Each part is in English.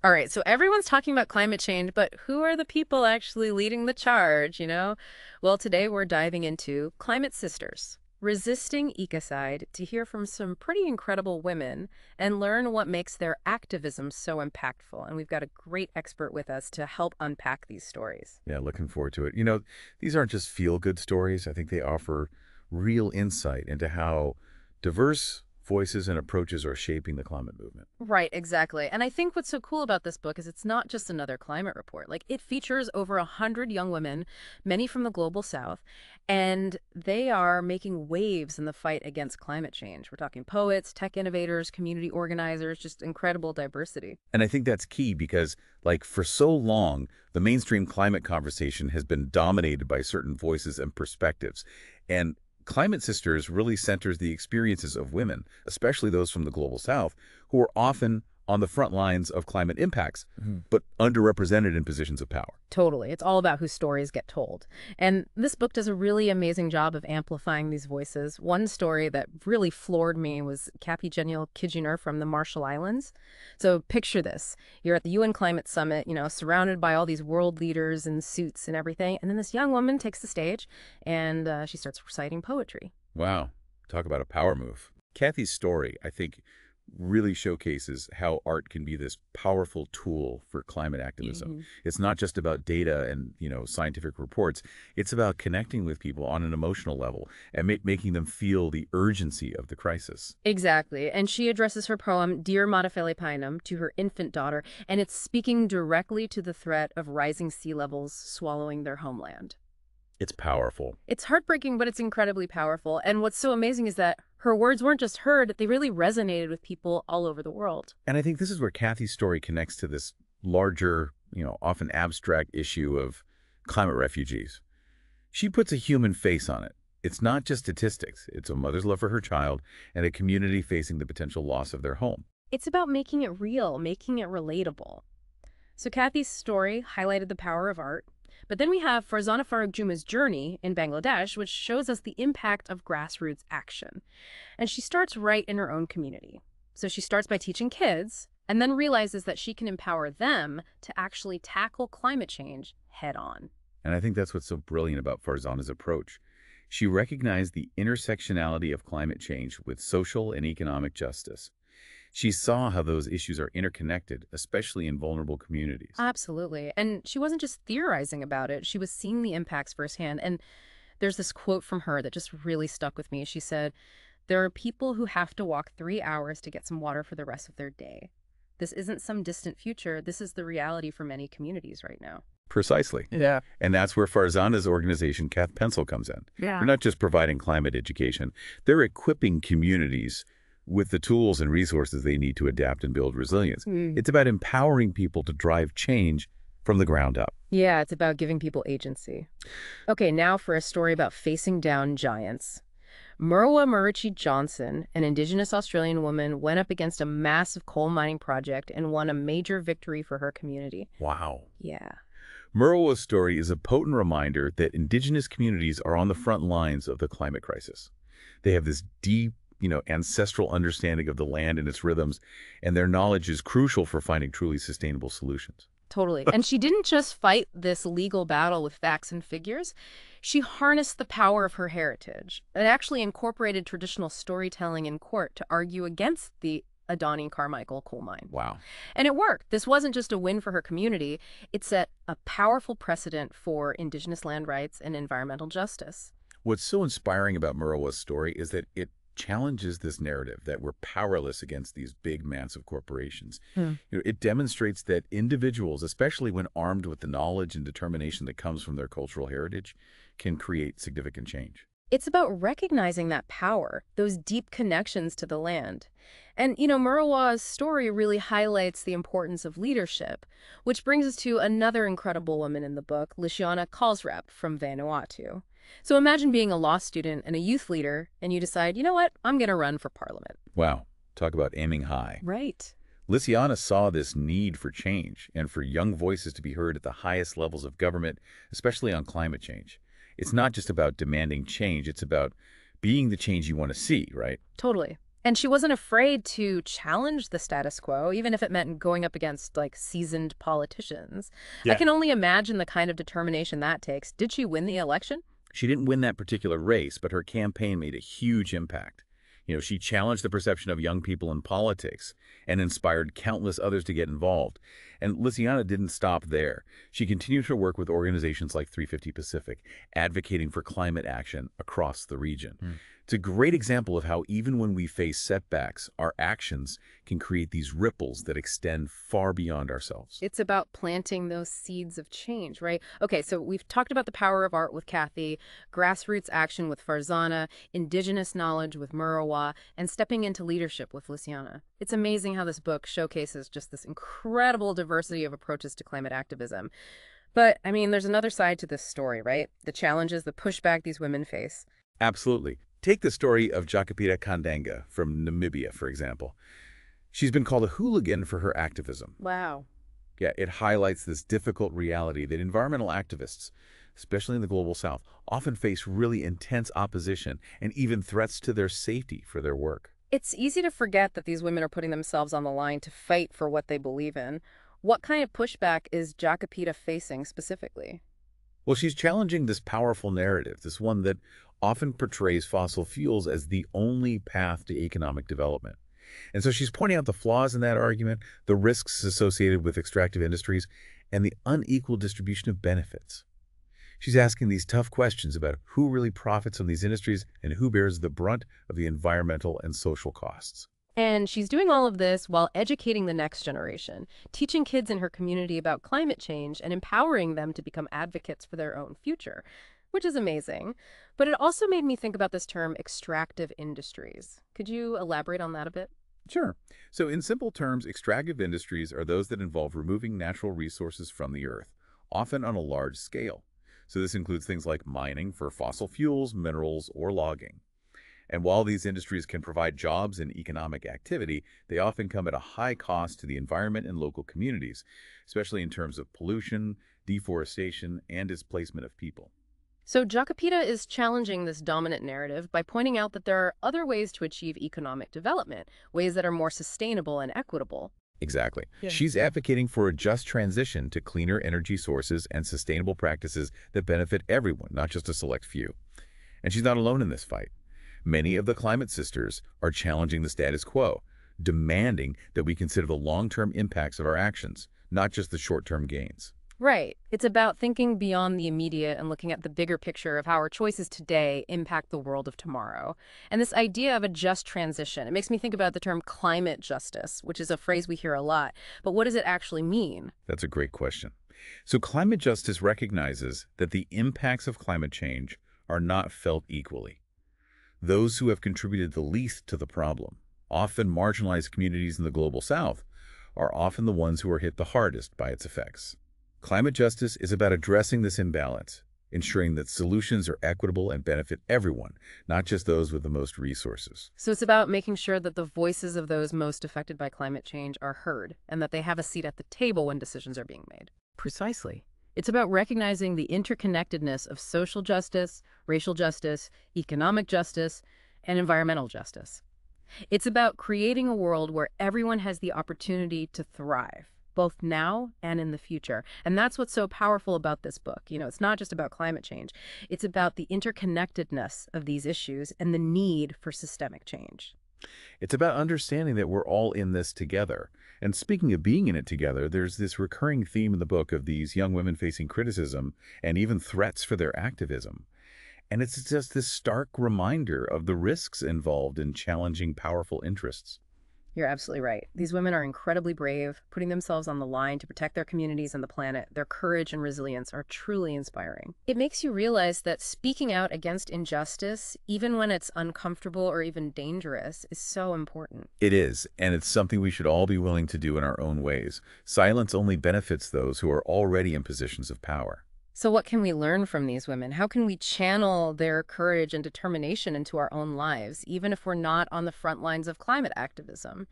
All right, so everyone's talking about climate change, but who are the people actually leading the charge, you know? Well, today we're diving into Climate Sisters, resisting ecocide, to hear from some pretty incredible women and learn what makes their activism so impactful. And we've got a great expert with us to help unpack these stories. Yeah, looking forward to it. These aren't just feel-good stories. I think they offer real insight into how diverse voices and approaches are shaping the climate movement. Right, exactly. And I think what's so cool about this book is it's not just another climate report. Like, it features over 100 young women, many from the global south, and they are making waves in the fight against climate change. We're talking poets, tech innovators, community organizers, just incredible diversity. And I think that's key because, for so long, the mainstream climate conversation has been dominated by certain voices and perspectives. And Climate Sisters really centers the experiences of women, especially those from the global south, who are often on the front lines of climate impacts, but underrepresented in positions of power. Totally. It's all about whose stories get told. And this book does a really amazing job of amplifying these voices. One story that really floored me was Jetñil-Kijiner from the Marshall Islands. So picture this. You're at the UN Climate Summit, surrounded by all these world leaders in suits and everything. And then this young woman takes the stage and she starts reciting poetry. Wow. Talk about a power move. Kathy's story, I think, really showcases how art can be this powerful tool for climate activism. It's not just about data and, scientific reports. It's about connecting with people on an emotional level and making them feel the urgency of the crisis. Exactly. And she addresses her poem, Dear Matafele Painam, to her infant daughter, and it's speaking directly to the threat of rising sea levels swallowing their homeland. It's powerful. It's heartbreaking, but it's incredibly powerful. And what's so amazing is that her words weren't just heard, they really resonated with people all over the world. And I think this is where Kathy's story connects to this larger, often abstract issue of climate refugees. She puts a human face on it. It's not just statistics. It's a mother's love for her child and a community facing the potential loss of their home. It's about making it real, making it relatable. So Kathy's story highlighted the power of art. But then we have Farzana Faruk Jhumu's journey in Bangladesh, which shows us the impact of grassroots action. And she starts right in her own community. So she starts by teaching kids and then realizes that she can empower them to actually tackle climate change head on. And I think that's what's so brilliant about Farzana's approach. She recognized the intersectionality of climate change with social and economic justice. She saw how those issues are interconnected, especially in vulnerable communities. Absolutely. And she wasn't just theorizing about it. She was seeing the impacts firsthand. And there's this quote from her that just really stuck with me. She said, "There are people who have to walk 3 hours to get some water for the rest of their day. This isn't some distant future. This is the reality for many communities right now." Precisely. Yeah. And that's where Farzana's organization, Kath Pencil, comes in. Yeah. They're not just providing climate education. They're equipping communities with the tools and resources they need to adapt and build resilience. It's about empowering people to drive change from the ground up. Yeah, it's about giving people agency. Okay, now for a story about facing down giants. Maroochy Johnson, an Indigenous Australian woman, went up against a massive coal mining project and won a major victory for her community. Wow. Yeah. Murrawah's story is a potent reminder that Indigenous communities are on the front lines of the climate crisis. They have this deep, ancestral understanding of the land and its rhythms, and their knowledge is crucial for finding truly sustainable solutions. Totally. And she didn't just fight this legal battle with facts and figures. She harnessed the power of her heritage and actually incorporated traditional storytelling in court to argue against the Adani Carmichael coal mine. Wow. And it worked. This wasn't just a win for her community. It set a powerful precedent for Indigenous land rights and environmental justice. What's so inspiring about Murrawah's story is that it challenges this narrative that we're powerless against these big, massive corporations. It demonstrates that individuals, especially when armed with the knowledge and determination that comes from their cultural heritage, can create significant change. It's about recognizing that power, those deep connections to the land. And, Murrawah's story really highlights the importance of leadership, which brings us to another incredible woman in the book, Litiana Kalsrap from Vanuatu. So imagine being a law student and a youth leader, and you decide, you know what, I'm going to run for parliament. Wow. Talk about aiming high. Right. Litiana saw this need for change and for young voices to be heard at the highest levels of government, especially on climate change. It's not just about demanding change. It's about being the change you want to see, right? Totally. And she wasn't afraid to challenge the status quo, even if it meant going up against, like, seasoned politicians. I Yeah. can only imagine the kind of determination that takes. Did she win the election? She didn't win that particular race, but her campaign made a huge impact. She challenged the perception of young people in politics and inspired countless others to get involved. And Litiana didn't stop there. She continued to work with organizations like 350 Pacific, advocating for climate action across the region. It's a great example of how even when we face setbacks, our actions can create these ripples that extend far beyond ourselves. It's about planting those seeds of change, right? Okay, so we've talked about the power of art with Kathy, grassroots action with Farzana, indigenous knowledge with Murrawah, and stepping into leadership with Litiana. It's amazing how this book showcases just this incredible diversity of approaches to climate activism. But, I mean, there's another side to this story, right? The challenges, the pushback these women face. Absolutely. Take the story of Jakapita Kandanga from Namibia, for example. She's been called a hooligan for her activism. Wow. Yeah, it highlights this difficult reality that environmental activists, especially in the global south, often face really intense opposition and even threats to their safety for their work. It's easy to forget that these women are putting themselves on the line to fight for what they believe in. What kind of pushback is Jakapita facing specifically? Well, she's challenging this powerful narrative, this one that often portrays fossil fuels as the only path to economic development. And so she's pointing out the flaws in that argument, the risks associated with extractive industries, and the unequal distribution of benefits. She's asking these tough questions about who really profits from these industries and who bears the brunt of the environmental and social costs. And she's doing all of this while educating the next generation, teaching kids in her community about climate change and empowering them to become advocates for their own future, which is amazing. But it also made me think about this term extractive industries. Could you elaborate on that a bit? Sure. So in simple terms, extractive industries are those that involve removing natural resources from the earth, often on a large scale. So this includes things like mining for fossil fuels, minerals, or logging. And while these industries can provide jobs and economic activity, they often come at a high cost to the environment and local communities, especially in terms of pollution, deforestation, and displacement of people. So Jakapita is challenging this dominant narrative by pointing out that there are other ways to achieve economic development, ways that are more sustainable and equitable. Exactly. Yeah. She's advocating for a just transition to cleaner energy sources and sustainable practices that benefit everyone, not just a select few. And she's not alone in this fight. Many of the climate sisters are challenging the status quo, demanding that we consider the long-term impacts of our actions, not just the short-term gains. Right. It's about thinking beyond the immediate and looking at the bigger picture of how our choices today impact the world of tomorrow. And this idea of a just transition, it makes me think about the term climate justice, which is a phrase we hear a lot. But what does it actually mean? That's a great question. So climate justice recognizes that the impacts of climate change are not felt equally. Those who have contributed the least to the problem, often marginalized communities in the global south, are often the ones who are hit the hardest by its effects. Climate justice is about addressing this imbalance, ensuring that solutions are equitable and benefit everyone, not just those with the most resources. So it's about making sure that the voices of those most affected by climate change are heard and that they have a seat at the table when decisions are being made. Precisely. It's about recognizing the interconnectedness of social justice, racial justice, economic justice, and environmental justice. It's about creating a world where everyone has the opportunity to thrive, both now and in the future. And that's what's so powerful about this book. It's not just about climate change. It's about the interconnectedness of these issues and the need for systemic change. It's about understanding that we're all in this together. And speaking of being in it together, there's this recurring theme in the book of these young women facing criticism and even threats for their activism. And it's just this stark reminder of the risks involved in challenging powerful interests. You're absolutely right. These women are incredibly brave, putting themselves on the line to protect their communities and the planet. Their courage and resilience are truly inspiring. It makes you realize that speaking out against injustice, even when it's uncomfortable or even dangerous, is so important. It is, and it's something we should all be willing to do in our own ways. Silence only benefits those who are already in positions of power. So what can we learn from these women? How can we channel their courage and determination into our own lives, even if we're not on the front lines of climate activism?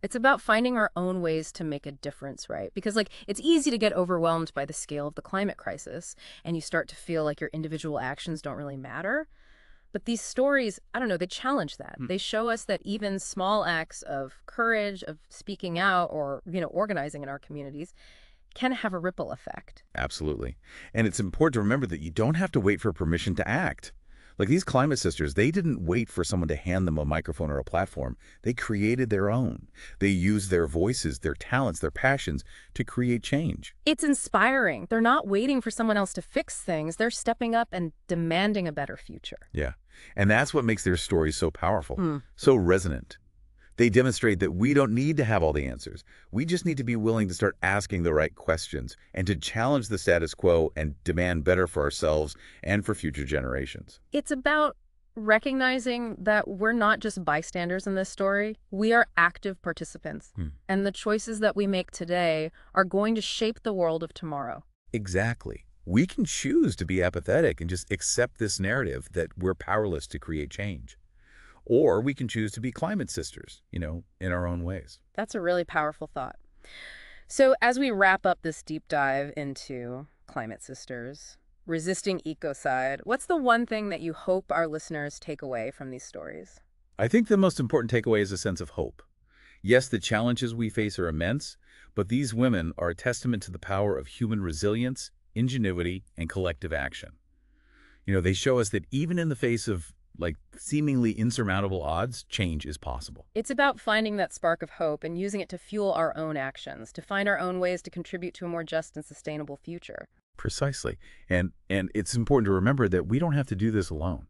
It's about finding our own ways to make a difference, right? Because it's easy to get overwhelmed by the scale of the climate crisis, and you start to feel like your individual actions don't really matter. But these stories, I don't know, they challenge that. Hmm. They show us that even small acts of courage, of speaking out or, organizing in our communities can have a ripple effect. Absolutely. And it's important to remember that you don't have to wait for permission to act. Like these climate sisters, they didn't wait for someone to hand them a microphone or a platform. They created their own. They used their voices, their talents, their passions to create change. It's inspiring. They're not waiting for someone else to fix things. They're stepping up and demanding a better future. Yeah. And that's what makes their stories so powerful, Hmm. so resonant. They demonstrate that we don't need to have all the answers. We just need to be willing to start asking the right questions and to challenge the status quo and demand better for ourselves and for future generations. It's about recognizing that we're not just bystanders in this story. We are active participants. Hmm. And the choices that we make today are going to shape the world of tomorrow. Exactly. We can choose to be apathetic and just accept this narrative that we're powerless to create change. Or we can choose to be climate sisters, in our own ways. That's a really powerful thought. So as we wrap up this deep dive into Climate Sisters, resisting ecocide, what's the one thing that you hope our listeners take away from these stories? I think the most important takeaway is a sense of hope. Yes, the challenges we face are immense, but these women are a testament to the power of human resilience, ingenuity, and collective action. They show us that even in the face of seemingly insurmountable odds, change is possible. It's about finding that spark of hope and using it to fuel our own actions, to find our own ways to contribute to a more just and sustainable future. Precisely. And it's important to remember that we don't have to do this alone.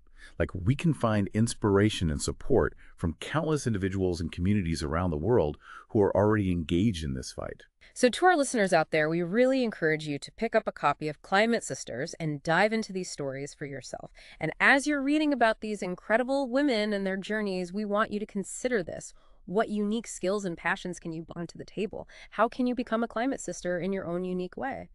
We can find inspiration and support from countless individuals and communities around the world who are already engaged in this fight. So to our listeners out there, we really encourage you to pick up a copy of Climate Sisters and dive into these stories for yourself. And as you're reading about these incredible women and their journeys, we want you to consider this. What unique skills and passions can you bring to the table? How can you become a climate sister in your own unique way?